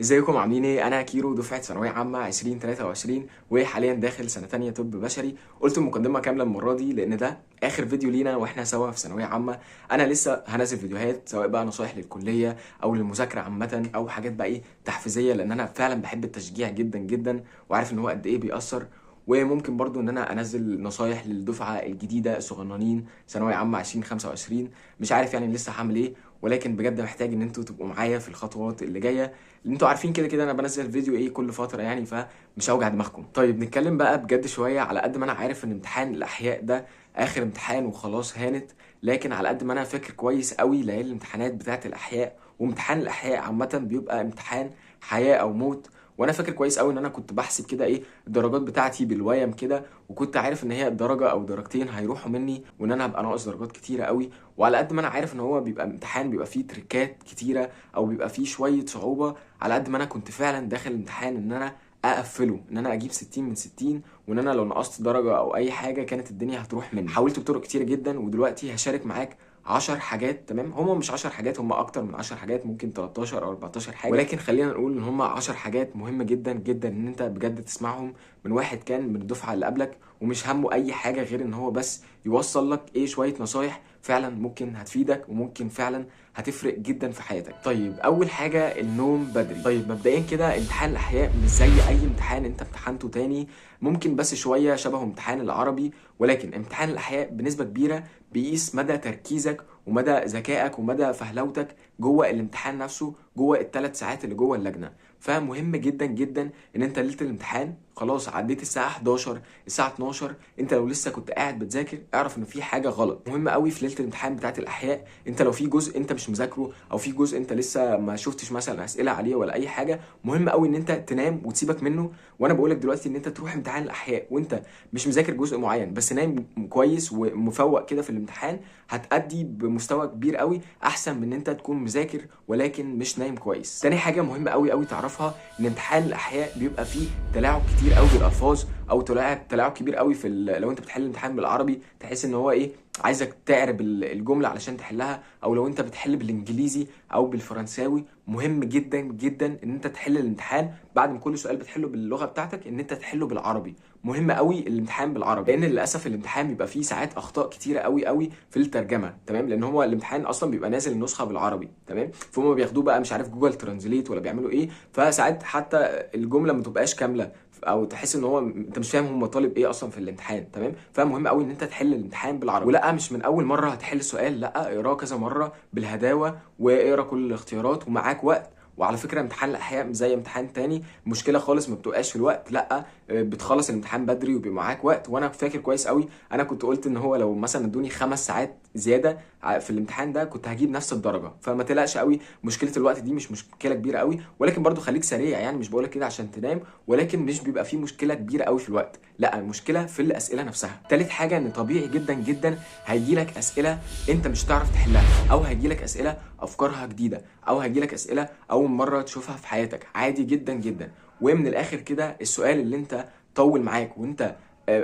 ازيكم عاملين ايه؟ انا كيرو دفعه ثانويه عامه 2023 وحاليا داخل سنه تانية طب بشري. قلت المقدمه كامله المره دي لان ده اخر فيديو لينا واحنا سوا في ثانويه عامه. انا لسه هنزل فيديوهات سواء بقى نصايح للكليه او للمذاكره عامه او حاجات بقى ايه تحفيزيه، لان انا فعلا بحب التشجيع جدا جدا وعارف ان هو قد ايه بيأثر. وممكن برضو ان انا انزل نصايح للدفعه الجديده الصغننين ثانويه عامه 2025. مش عارف يعني لسه هعمل ايه، ولكن بجد محتاج ان انتوا تبقوا معايا في الخطوات اللي جايه. انتوا عارفين كده كده انا بنزل فيديو ايه كل فتره يعني، فمش هوجع دماغكم. طيب نتكلم بقى بجد شويه. على قد ما انا عارف ان امتحان الاحياء ده اخر امتحان وخلاص هانت، لكن على قد ما انا فاكر كويس قوي ليالي الامتحانات بتاعه الاحياء، وامتحان الاحياء عامه بيبقى امتحان حياه او موت. وانا فاكر كويس قوي ان انا كنت بحسب كده ايه الدرجات بتاعتي بالويم كده، وكنت عارف ان هي درجه او درجتين هيروحوا مني وان انا هبقى ناقص درجات كتيره قوي. وعلى قد ما انا عارف ان هو بيبقى امتحان بيبقى فيه تريكات كتيره او بيبقى فيه شويه صعوبه، على قد ما انا كنت فعلا داخل الامتحان ان انا اقفله، ان انا اجيب 60 من 60، وان انا لو نقصت درجه او اي حاجه كانت الدنيا هتروح مني. حاولت بطرق كتير جدا، ودلوقتي هشارك معاك 10 حاجات. تمام، هم مش 10 حاجات، هم اكتر من 10 حاجات، ممكن 13 او 14 حاجه، ولكن خلينا نقول ان هم 10 حاجات مهمه جدا جدا ان انت بجد تسمعهم من واحد كان من الدفعه اللي قبلك ومش همه اي حاجه غير ان هو بس يوصل لك ايه شويه نصايح فعلا ممكن هتفيدك وممكن فعلا هتفرق جدا في حياتك. طيب اول حاجه النوم بدري. طيب مبدئيا كده امتحان الاحياء مش زي اي امتحان انت امتحنته تاني، ممكن بس شويه شبه امتحان العربي، ولكن امتحان الاحياء بنسبه كبيره بيقيس مدى تركيزك ومدى ذكائك ومدى فهلوتك جوه الامتحان نفسه، جوه الثلاث ساعات اللي جوه اللجنه. فمهم جدا جدا ان انت ليله الامتحان خلاص عديت الساعه 11 الساعه 12، انت لو لسه كنت قاعد بتذاكر اعرف ان في حاجه غلط. مهم قوي في ليله الامتحان بتاعه الاحياء، انت لو في جزء انت مش مذاكره او في جزء انت لسه ما شفتش مثلا اسئله عليه ولا اي حاجه، مهم قوي ان انت تنام وتسيبك منه. وانا بقولك دلوقتي ان انت تروح امتحان الاحياء وانت مش مذاكر جزء معين بس نايم كويس ومفوق كده في الامتحان، هتأدي بمستوى كبير قوي احسن من ان انت تكون مذاكر ولكن مش نايم كويس. تاني حاجه مهمه قوي قوي تعرفها ان امتحان الاحياء بيبقى فيه تلاعب كتير قوي بالالفاظ، او تلاعب كبير قوي في لو انت بتحل الامتحان بالعربي تحس ان هو ايه عايزك تعرب الجمله علشان تحلها، او لو انت بتحل بالانجليزي او بالفرنساوي مهم جدا جدا ان انت تحل الامتحان بعد ما كل سؤال بتحله باللغه بتاعتك ان انت تحله بالعربي. مهم قوي الامتحان بالعربي، لان للاسف الامتحان بيبقى فيه ساعات اخطاء كتيره قوي قوي في الترجمه. تمام، لان هو الامتحان اصلا بيبقى نازل النسخه بالعربي. تمام، فهم بياخدوه بقى مش عارف جوجل ترانزليت ولا بيعملوا ايه، فساعات حتى الجمله ما تبقاش كامله او تحس ان هو انت مش فاهم هم طالب ايه اصلا في الامتحان. تمام، فمهم قوي ان انت تحل الامتحان بالعربي، ولا مش من اول مره هتحل السؤال، لا اقراه كذا مره بالهداوه واقرا كل الاختيارات ومعاك وقت. وعلى فكره امتحان الاحياء مش زي امتحان تاني مشكله خالص ما بتبقاش في الوقت، لا بتخلص الامتحان بدري وبيبقى معاك وقت. وانا فاكر كويس قوي انا كنت قلت ان هو لو مثلا ادوني 5 ساعات زياده في الامتحان ده كنت هجيب نفس الدرجه، فما تقلقش قوي، مشكله الوقت دي مش مشكله كبيره قوي، ولكن برضو خليك سريع. يعني مش بقولك كده عشان تنام، ولكن مش بيبقى فيه مشكله كبيره قوي في الوقت، لا المشكله في الاسئله نفسها. تالت حاجه ان طبيعي جدا جدا هيجيلك اسئله انت مش هتعرف تحلها، او هيجيلك اسئله افكارها جديده، او هيجيلك اسئله اول مره تشوفها في حياتك، عادي جدا جدا. ومن الاخر كده السؤال اللي انت طول معاك وانت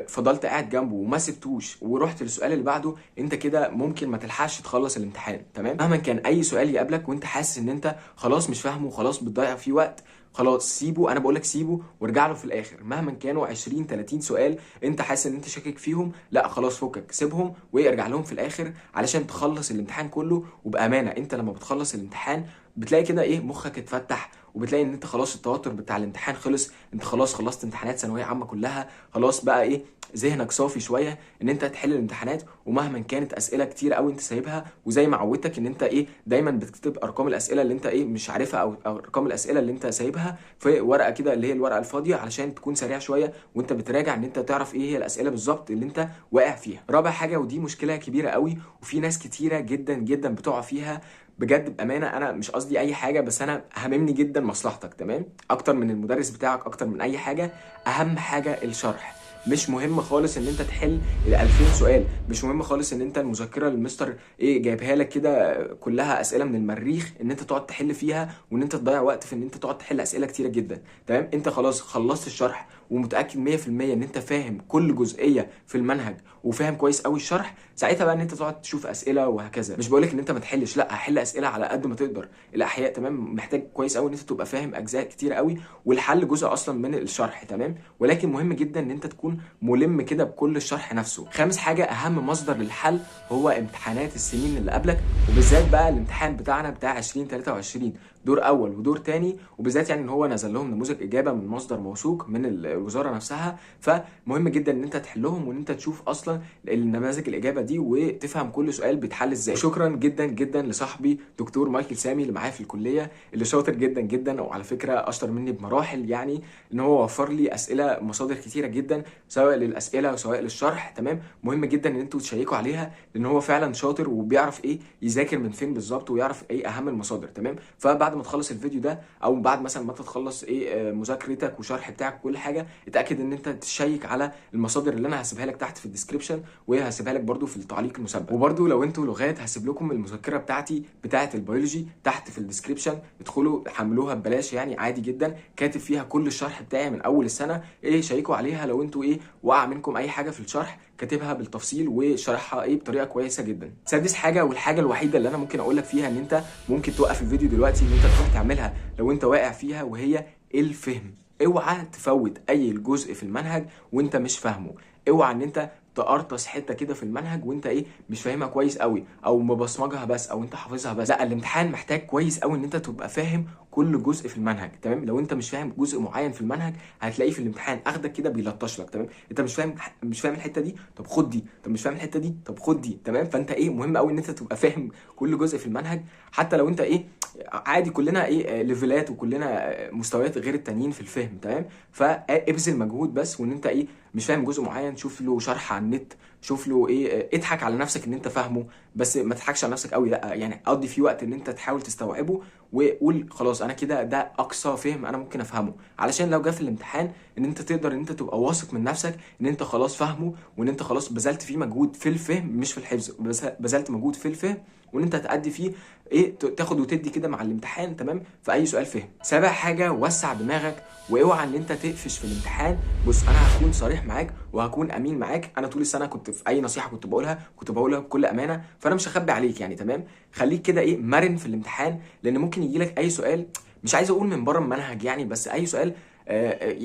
فضلت قاعد جنبه وما سبتوش ورحت للسؤال اللي بعده، انت كده ممكن ما تلحقش تخلص الامتحان. تمام، مهما كان اي سؤال يقابلك وانت حاسس ان انت خلاص مش فاهمه وخلاص بتضيع فيه وقت، خلاص سيبه. انا بقول لك سيبه وارجع له في الاخر. مهما كانوا 20 30 سؤال انت حاسس ان انت شاكك فيهم، لا خلاص فكك سيبهم وارجع لهم في الاخر علشان تخلص الامتحان كله. وبامانه انت لما بتخلص الامتحان بتلاقي كده ايه مخك اتفتح، وبتلاقي ان انت خلاص التوتر بتاع الامتحان خلص، انت خلاص خلصت امتحانات ثانويه عامه كلها، خلاص بقى ايه ذهنك صافي شويه ان انت تحل الامتحانات. ومهما كانت اسئله كتير قوي انت سايبها، وزي ما عودتك ان انت ايه دايما بتكتب ارقام الاسئله اللي انت ايه مش عارفها، او ارقام الاسئله اللي انت سايبها في ورقه كده اللي هي الورقه الفاضيه علشان تكون سريع شويه وانت بتراجع ان انت تعرف ايه هي الاسئله بالظبط اللي انت واقع فيها. رابع حاجه ودي مشكله كبيره قوي وفي ناس كتيره جدا جدا بتقع فيها، بجد بامانه انا مش قصدي اي حاجه بس انا هاممني جدا مصلحتك، تمام، اكتر من المدرس بتاعك اكتر من اي حاجه. اهم حاجه الشرح. مش مهم خالص ان انت تحل ال 2000 سؤال، مش مهم خالص ان انت المذكره اللي المستر جايبها لك كده كلها اسئله من المريخ ان انت تقعد تحل فيها، وان انت تضيع وقت في ان انت تقعد تحل اسئله كتيره جدا. تمام، انت خلاص خلصت الشرح ومتاكد 100% ان انت فاهم كل جزئيه في المنهج وفاهم كويس قوي الشرح، ساعتها بقى ان انت تقعد تشوف اسئله وهكذا. مش بقولك ان انت ما تحلش، لا، حل اسئله على قد ما تقدر. الاحياء تمام محتاج كويس قوي ان انت تبقى فاهم اجزاء كتير قوي، والحل جزء اصلا من الشرح. تمام، ولكن مهم جدا ان انت تكون ملم كده بكل الشرح نفسه. خامس حاجه اهم مصدر للحل هو امتحانات السنين اللي قبلك، وبالذات بقى الامتحان بتاعنا بتاع 2023 دور اول ودور تاني، وبالذات يعني ان هو نزل لهم نموذج اجابه من مصدر موثوق من الوزاره نفسها. فمهم جدا ان انت تحلهم وان انت تشوف اصلا النماذج الاجابه دي وتفهم كل سؤال بيتحل ازاي. وشكرا جدا جدا لصاحبي دكتور مايكل سامي اللي معايا في الكليه، اللي شاطر جدا جدا، وعلى فكره اشطر مني بمراحل، يعني ان هو وفر لي اسئله مصادر كتيره جدا سواء للاسئله وسواء للشرح. تمام، مهم جدا ان انتوا تشيكوا عليها لان هو فعلا شاطر وبيعرف يذاكر من فين بالظبط ويعرف اهم المصادر. تمام، فبعد ما تخلص الفيديو ده او بعد مثلا ما تخلص مذاكرتك وشرح بتاعك وكل حاجه، اتاكد ان انت تشيك على المصادر اللي انا هسيبها لك تحت في الديسكربشن، وهسيبها لك برده في التعليق المسبق. وبرده لو انتوا لغات هسيب لكم المذكره بتاعتي بتاعه البيولوجي تحت في الديسكربشن، ادخلوا حملوها ببلاش يعني عادي جدا، كاتب فيها كل الشرح بتاعي من اول السنه. شيكوا عليها لو انتوا وقع منكم اي حاجه في الشرح، كاتبها بالتفصيل وشرحها بطريقه كويسه جدا. سادس حاجه والحاجه الوحيده اللي انا ممكن اقول لك فيها ان انت ممكن توقف الفيديو دلوقتي ان انت تروح تعملها لو انت واقع فيها، وهي الفهم. اوعى تفوت اي جزء في المنهج وانت مش فاهمه، اوعى ان انت تقرطس حته كده في المنهج وانت مش فاهمها كويس قوي او مبصمجها بس او انت حافظها بس. لا، الامتحان محتاج كويس قوي ان انت تبقى فاهم كل جزء في المنهج. تمام، لو انت مش فاهم جزء معين في المنهج هتلاقيه في الامتحان اخدك كده بيلطش لك. تمام، انت مش فاهم الحته دي، طب خد دي، طب مش فاهم الحته دي، طب خد دي. تمام، فانت مهم قوي ان انت تبقى فاهم كل جزء في المنهج، حتى لو انت عادي كلنا ليفلات وكلنا مستويات غير التانيين في الفهم. تمام، فابذل مجهود بس، وان انت مش فاهم جزء معين شوف له شرح على النت، شوف له اضحك على نفسك ان انت فاهمه، بس ما تضحكش على نفسك قوي، لا يعني قضي فيه وقت ان انت تحاول تستوعبه وقول خلاص انا كده ده اقصى فهم انا ممكن افهمه، علشان لو جه في الامتحان ان انت تقدر ان انت تبقى واثق من نفسك ان انت خلاص فاهمه، وان انت خلاص بذلت فيه مجهود في الفهم مش في الحفظ، بذلت مجهود في الفهم وان انت تأدي فيه تاخد وتدي كده مع الامتحان. تمام، في اي سؤال فهم. سابع حاجه وسع دماغك واوعى ان انت تقفش في الامتحان. بص انا هكون صريح معاك وهكون امين معاك، انا طول السنه كنت في اي نصيحه كنت بقولها بكل امانه، فانا مش هخبي عليك يعني. تمام، خليك كده مرن في الامتحان، لان ممكن يجي لك اي سؤال، مش عايز اقول من بره المنهج يعني، بس اي سؤال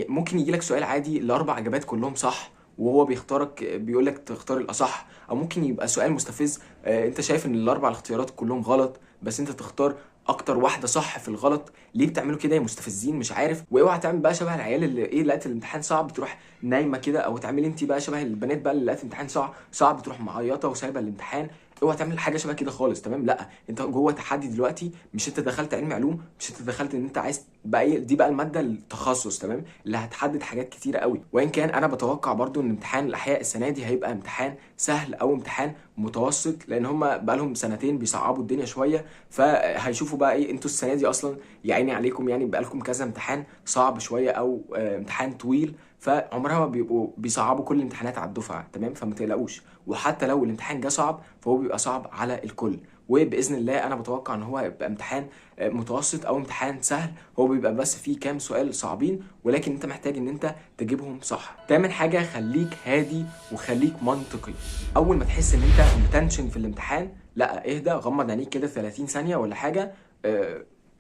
ممكن يجي لك سؤال عادي الاربع اجابات كلهم صح وهو بيختارك بيقول لك تختار الاصح، او ممكن يبقى سؤال مستفز انت شايف ان الاربع الاختيارات كلهم غلط بس انت تختار اكتر واحده صح في الغلط. ليه بتعملوا كده يا مستفزين؟ مش عارف. واوعى تعمل بقى شبه العيال اللي لقت الامتحان صعب تروح نايمه كده، او تعملي انت بقى شبه البنات بقى اللي لقت الامتحان صعب تروح معيطه وسايبه الامتحان. اوعى تعمل حاجه شبه كده خالص. تمام، لا، انت جوه تحدي دلوقتي، مش انت دخلت علم علوم، مش انت دخلت ان انت عايز بقى دي بقى الماده التخصص. تمام، اللي هتحدد حاجات كتيره قوي. وان كان انا بتوقع برضو ان امتحان الاحياء السنه دي هيبقى امتحان سهل او امتحان متوسط، لان هم بقى لهم سنتين بيصعبوا الدنيا شويه، فهيشوفوا بقى انتوا السنه دي اصلا يا عيني عليكم يعني بقى لكم كذا امتحان صعب شويه او امتحان طويل، فعمرها ما بيبقوا بيصعبوا كل الامتحانات على الدفعه. تمام، فما تقلقوش. وحتى لو الامتحان جه صعب فهو بيبقى صعب على الكل، وباذن الله انا بتوقع ان هو يبقى امتحان متوسط او امتحان سهل، هو بيبقى بس فيه كام سؤال صعبين ولكن انت محتاج ان انت تجيبهم صح. تامن حاجه خليك هادي وخليك منطقي. اول ما تحس ان انت متنشن في الامتحان، لا اهدى، غمض عينيك كده 30 ثانيه ولا حاجه،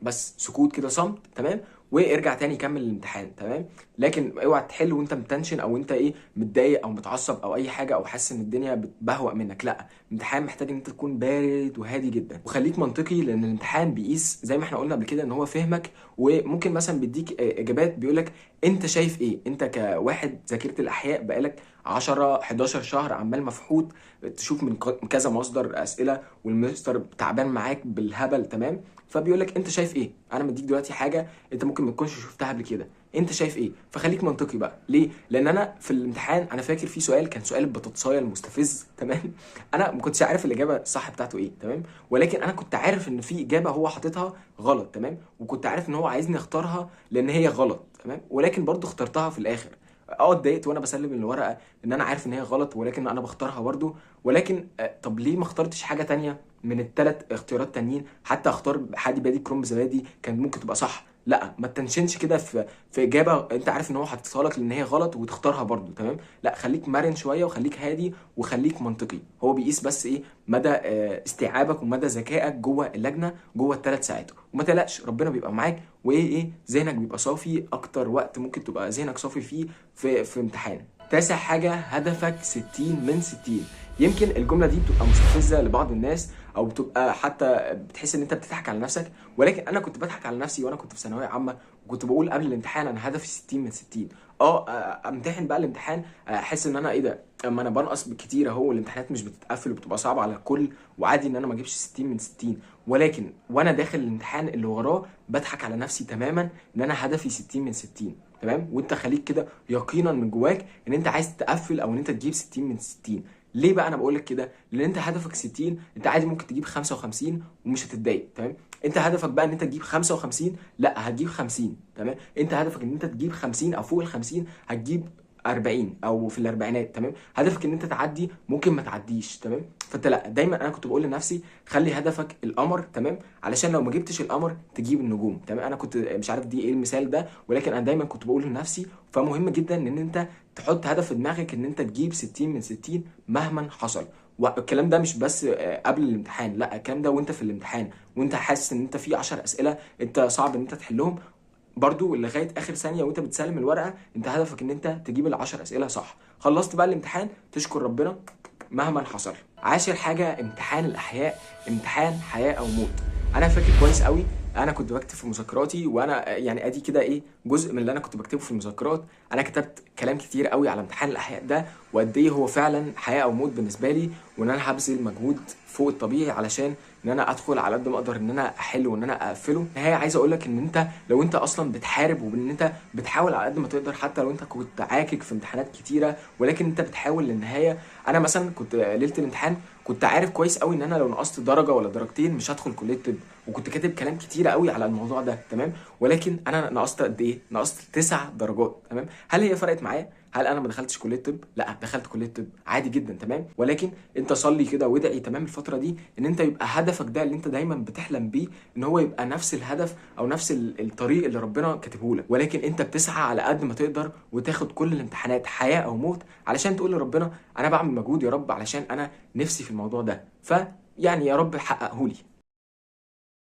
بس سكوت كده، صمت. تمام، وارجع تاني كمل الامتحان. تمام، لكن اوعى تحل وانت متنشن او انت متضايق او متعصب او اي حاجه او حاسس ان الدنيا بتبهوأ منك. لا، الامتحان محتاج ان انت تكون بارد وهادي جدا، وخليك منطقي، لان الامتحان بيقيس زي ما احنا قلنا قبل كده ان هو فهمك، وممكن مثلا بيديك اجابات بيقولك انت شايف انت كواحد ذاكرت الاحياء بقالك 10 11 شهر عمال مفحوط تشوف من كذا مصدر اسئله والمستر تعبان معاك بالهبل. تمام، فبيقول لك انت شايف انا مديك دلوقتي حاجه انت ممكن ما تكونش شفتها قبل كده، انت شايف فخليك منطقي بقى. ليه؟ لان انا في الامتحان انا فاكر في سؤال كان سؤال البطاطسايه المستفز. تمام، انا ما كنتش عارف الاجابه الصح بتاعته تمام، ولكن انا كنت عارف ان في اجابه هو حاططها غلط. تمام، وكنت عارف ان هو عايزني اختارها لان هي غلط. تمام، ولكن برضو اخترتها في الاخر. اتضايقت وانا بسلم الورقه ان انا عارف ان هي غلط، ولكن انا بختارها برضو. ولكن طب ليه ما اخترتش حاجه تانية من الثلاث اختيارات تانيين؟ حتى اختار حادي بادي كرنب زبادي كان ممكن تبقى صح. لا، ما تنشنش كده في اجابه انت عارف ان هو حاططها لك لان هي غلط وتختارها برضو، تمام؟ لا، خليك مرن شويه وخليك هادي وخليك منطقي. هو بيقيس بس ايه؟ مدى استيعابك ومدى ذكائك جوه اللجنه، جوه الثلاث ساعات. وما تقلقش، ربنا بيبقى معاك، وايه ذهنك بيبقى صافي. اكتر وقت ممكن تبقى ذهنك صافي فيه في امتحان. تاسع حاجه، هدفك 60 من 60. يمكن الجمله دي بتبقى مستفزه لبعض الناس، او بتبقى حتى بتحس ان انت بتضحك على نفسك، ولكن انا كنت بضحك على نفسي وانا كنت في ثانويه عامه، وكنت بقول قبل الامتحان انا هدفي 60 من 60. امتحن بقى الامتحان احس ان انا ايه ده، اما انا بنقص كتير اهو، الامتحانات مش بتتقفل وبتبقى صعبه على الكل، وعادي ان انا ما اجيبش 60 من 60. ولكن وانا داخل الامتحان اللي وراه بضحك على نفسي تماما ان انا هدفي 60 من 60. تمام؟ وانت خليك كده يقينا من جواك ان انت عايز تقفل او ان انت تجيب 60 من 60. ليه بقى انا بقول لك كده؟ لان انت هدفك 60، انت عادي ممكن تجيب 55 ومش هتتضايق. تمام؟ انت هدفك بقى ان انت تجيب 55، لا هتجيب 50. تمام؟ انت هدفك ان انت تجيب 50 او فوق ال 50، هتجيب 40 او في الاربعينات. تمام؟ هدفك ان انت تعدي، ممكن ما تعديش. تمام؟ فانت لا، دايما انا كنت بقول لنفسي خلي هدفك القمر. تمام؟ علشان لو ما جبتش القمر تجيب النجوم. تمام؟ انا كنت مش عارف دي ايه المثال ده، ولكن انا دايما كنت بقول لنفسي. فمهم جدا ان انت تحط هدف في دماغك ان انت تجيب 60 من 60 مهما حصل. والكلام ده مش بس قبل الامتحان، لا، الكلام ده وانت في الامتحان، وانت حاسس ان انت في 10 اسئله انت صعب ان انت تحلهم، برضو لغايه اخر ثانيه وانت بتسلم الورقه انت هدفك ان انت تجيب ال10 اسئله صح. خلصت بقى الامتحان، تشكر ربنا مهما حصل. عاشر حاجه، امتحان الاحياء، امتحان حياه او موت. انا فاكر كويس قوي، انا كنت بكتب في مذكراتي، وانا يعني ادي كده ايه جزء من اللي انا كنت بكتبه في المذكرات. انا كتبت كلام كتير قوي على امتحان الاحياء ده، وقد ايه هو فعلا حياه او موت بالنسبه لي، وان انا هبذل مجهود فوق الطبيعي علشان ان انا ادخل على قد ما اقدر ان انا احل وان انا اقفله. النهايه عايز اقول لك ان انت لو انت اصلا بتحارب وان انت بتحاول على قد ما تقدر، حتى لو انت كنت عاكك في امتحانات كتيره، ولكن انت بتحاول للنهايه. انا مثلا كنت ليله الامتحان كنت عارف كويس قوي ان انا لو نقصت درجه ولا درجتين مش هدخل كليه طب، وكنت كاتب كلام كتيره قوي على الموضوع ده. تمام؟ ولكن انا نقصت قد ايه؟ نقصت 9 درجات. تمام؟ هل هي فرقت معايا؟ هل انا ما دخلتش كليه طب؟ لا، دخلت كليه طب عادي جدا. تمام؟ ولكن انت صلي كده وادعي تمام الفتره دي ان انت يبقى هدفك ده اللي انت دايما بتحلم بيه، ان هو يبقى نفس الهدف او نفس الطريق اللي ربنا كاتبه لك، ولكن انت بتسعى على قد ما تقدر وتاخد كل الامتحانات حياه او موت، علشان تقول لربنا انا بعمل مجهود يا رب علشان انا نفسي في الموضوع ده، فيعني يا رب حققه لي.